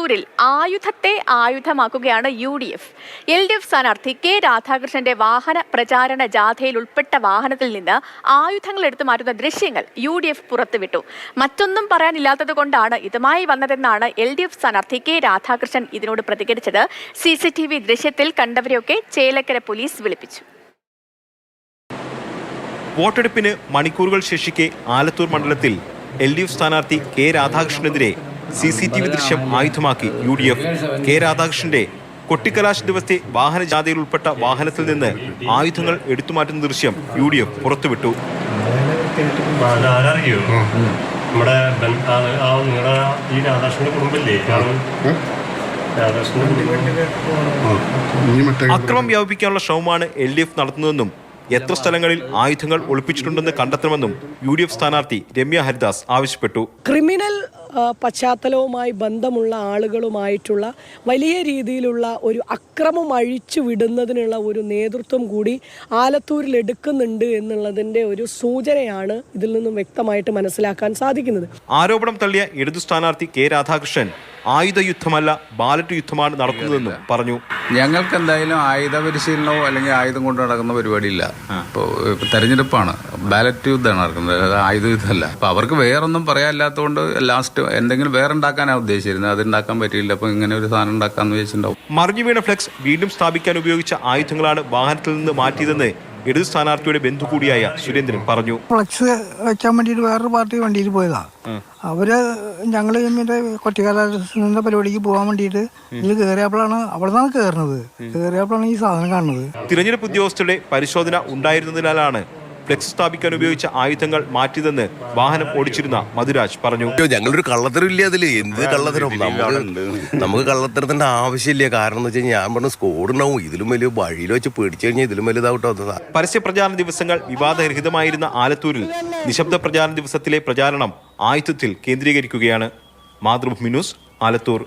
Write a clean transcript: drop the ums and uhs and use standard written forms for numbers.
ആലത്തൂരിൽ ആയുധത്തെ ആയുധമാക്കുകയാണ് UDF. LDF സ്ഥാനാർത്ഥി K രാധാകൃഷ്ണന്റെ വാഹന പ്രചാരണ ജാഥയിൽ ഉൾപ്പെട്ട വാഹനത്തിൽ നിന്ന് ആയുധങ്ങൾ എടുത്തു മാറ്റുന്ന ദൃശ്യങ്ങൾ UDF പുറത്തുവിട്ടു. മറ്റൊന്നും പറയാനില്ലാത്തത് കൊണ്ടാണ് ഇതുമായി വന്നതെന്നാണ് LDF സ്ഥാനാർത്ഥി കെ രാധാകൃഷ്ണൻ ഇതിനോട് പ്രതികരിച്ചത്. CCTV ദൃശ്യത്തിൽ കണ്ടവരെയൊക്കെ ചേലക്കര പോലീസ് വിളിപ്പിച്ചു. വോട്ടെടുപ്പിന് മണിക്കൂറുകൾ ശേഷിക്കെ ആലത്തൂർ മണ്ഡലത്തിൽ LDF സ്ഥാനാർത്ഥി കെ രാധാകൃഷ്ണനെതിരെ CCTV ദൃശ്യം ആയുധമാക്കി UDF. കെ രാധാകൃഷ്ണന്റെ കൊട്ടിക്കലാശ ദിവസത്തെ വാഹന ജാഥയിൽ ഉൾപ്പെട്ട വാഹനത്തിൽ നിന്ന് ആയുധങ്ങൾ എടുത്തുമാറ്റുന്ന ദൃശ്യം UDF പുറത്തുവിട്ടു. അക്രമം വ്യാപിപ്പിക്കാനുള്ള ശ്രമമാണ് LDF നടത്തുന്നതെന്നും എത്ര സ്ഥലങ്ങളിൽ ആയുധങ്ങൾ ഒളിപ്പിച്ചിട്ടുണ്ടെന്ന് കണ്ടെത്തണമെന്നും UDF സ്ഥാനാർത്ഥി രമ്യ ഹരിദാസ് ആവശ്യപ്പെട്ടു. ക്രിമിനൽ പശ്ചാത്തലവുമായി ബന്ധമുള്ള ആളുകളുമായിട്ടുള്ള വലിയ രീതിയിലുള്ള ഒരു അക്രമം അഴിച്ചു വിടുന്നതിനുള്ള ഒരു നേതൃത്വം കൂടി ആലത്തൂരിൽ എടുക്കുന്നുണ്ട് എന്നുള്ളതിൻ്റെ ഒരു സൂചനയാണ് ഇതിൽ നിന്നും വ്യക്തമായിട്ട് മനസ്സിലാക്കാൻ സാധിക്കുന്നത്. ആരോപണം തള്ളിയ ഇടതു സ്ഥാനാർത്ഥി കെ രാധാകൃഷ്ണൻ ആയുധ യുദ്ധമല്ല ബാലറ്റ് യുദ്ധമാണ് നടക്കുന്നതെന്നും പറഞ്ഞു. ഞങ്ങൾക്ക് എന്തായാലും ആയുധ പരിശീലനമോ അല്ലെങ്കിൽ ആയുധം കൊണ്ട് നടക്കുന്ന പരിപാടിയില്ല. ഇപ്പോൾ തെരഞ്ഞെടുപ്പാണ്, ബാലറ്റ് യുദ്ധമാണ് നടക്കുന്നത്, ആയുധ യുദ്ധമല്ല. അപ്പോൾ അവർക്ക് വേറൊന്നും പറയാനില്ലാത്തതുകൊണ്ട് ലാസ്റ്റ് എന്തെങ്കിലും വേറെ ഉണ്ടാക്കാനാണ് ഉദ്ദേശിച്ചിരുന്നത്. അത് ഉണ്ടാക്കാൻ പറ്റിയില്ല. അപ്പോൾ ഇങ്ങനെ ഒരു സാധനം ഉണ്ടാക്കാമെന്ന് വെച്ചിട്ടുണ്ടാവും. മറിഞ്ഞു വീണ ഫ്ലെക്സ് വീണ്ടും സ്ഥാപിക്കാൻ ഉപയോഗിച്ച ആയുധങ്ങളാണ് വാഹനത്തിൽ നിന്ന് മാറ്റിയതെന്ന് ഇടതു സ്ഥാനാർത്ഥിയുടെ ബന്ധു കൂടിയായ സുരേന്ദ്രൻ പറഞ്ഞു. ഫ്ലക്സ് വെക്കാൻ വേണ്ടിയിട്ട് വേറൊരു പാർട്ടി വണ്ടിയിൽ പോയതാ. അവര് ഞങ്ങൾ കൊട്ടിക്കാലിന്റെ പരിപാടിക്ക് പോകാൻ വേണ്ടിയിട്ട് ഇതിൽ കയറിയപ്പോഴാണ് അവിടെ നിന്നാണ് കയറിയപ്പോഴാണ് ഈ സാധനം കാണുന്നത്. തിരഞ്ഞെടുപ്പ് ഉദ്യോഗസ്ഥരുടെ പരിശോധന ഉണ്ടായിരുന്നതിനാലാണ് ഫ്ലെക്സ് സ്ഥാപിക്കാൻ ഉപയോഗിച്ച ആയുധങ്ങൾ മാറ്റിയതെന്ന് വാഹനം ഓടിച്ചിരുന്ന മധുരാജ് പറഞ്ഞു. ഞങ്ങളൊരു കള്ളത്തരമില്ല അതില്. എന്ത് കള്ളത്തരം? നമുക്ക് കള്ളത്തരത്തിന്റെ ആവശ്യമില്ല. കാരണം എന്ന് വെച്ച് കഴിഞ്ഞാൽ ഞാൻ പറഞ്ഞ സ്കോഡ് ഉണ്ടാവും. ഇതിലും വലിയ വഴിയിൽ വെച്ച് പേടിച്ചു കഴിഞ്ഞാൽ ഇതിലും വലുതാവട്ടെ. പരസ്യ പ്രചാരണ ദിവസങ്ങൾ വിവാദരഹിതമായിരുന്ന ആലത്തൂരിൽ നിശബ്ദ പ്രചാരണ ദിവസത്തിലെ പ്രചാരണം ആയുധത്തിൽ കേന്ദ്രീകരിക്കുകയാണ്. മാതൃഭൂമി ന്യൂസ്, ആലത്തൂർ.